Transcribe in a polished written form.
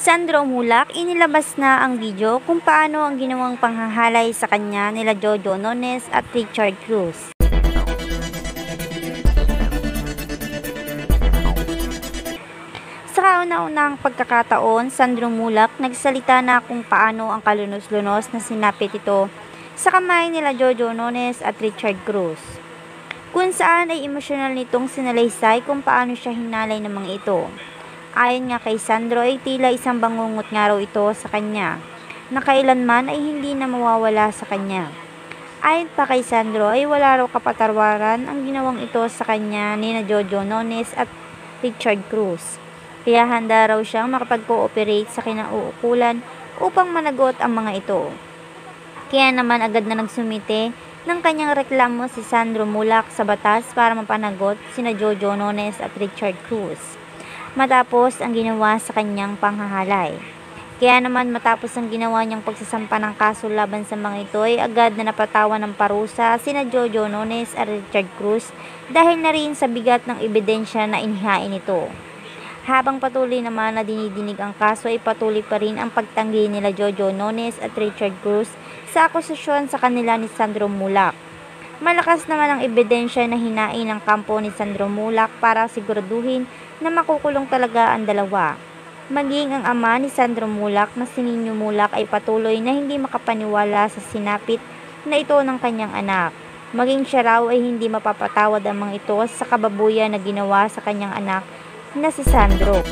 Sandro Mulak, inilabas na ang video kung paano ang ginawang panghahalay sa kanya nila Jojo Nones at Richard Cruz. Sa kauna-unahang pagkakataon, Sandro Mulak nagsalita na kung paano ang kalunos-lunos na sinapit ito sa kamay nila Jojo Nones at Richard Cruz, kung saan ay emosyonal nitong sinalaysay kung paano siya hinalay ng mga ito. Ayon nga kay Sandro ay tila isang bangungot nga raw ito sa kanya, na kailanman ay hindi na mawawala sa kanya. Ayon pa kay Sandro ay wala raw kapatarwaran ang ginawang ito sa kanya ni na Jojo Nones at Richard Cruz. Kaya handa raw siyang makapag-cooperate sa kinauukulan upang managot ang mga ito. Kaya naman agad na nagsumite ng kanyang reklamo si Sandro Mulak sa batas para mapanagot sina Jojo Nones at Richard Cruz matapos ang ginawa sa kanyang panghahalay. Kaya naman matapos ang ginawa niyang pagsasampa ng kaso laban sa mga ito ay agad na napatawan ng parusa sina Jojo Nones at Richard Cruz dahil na rin sa bigat ng ebidensya na inihain ito. Habang patuloy naman na dinidinig ang kaso ay patuloy pa rin ang pagtanggi nila Jojo Nones at Richard Cruz sa akusasyon sa kanila ni Sandro Mulak. Malakas naman ang ebidensya na hinain ng kampo ni Sandro Mulak para siguraduhin na makukulong talaga ang dalawa. Maging ang ama ni Sandro Mulak na si Nino Mulak ay patuloy na hindi makapaniwala sa sinapit na ito ng kanyang anak. Maging siya raw ay hindi mapapatawad ang mga ito sa kababuyan na ginawa sa kanyang anak na si Sandro.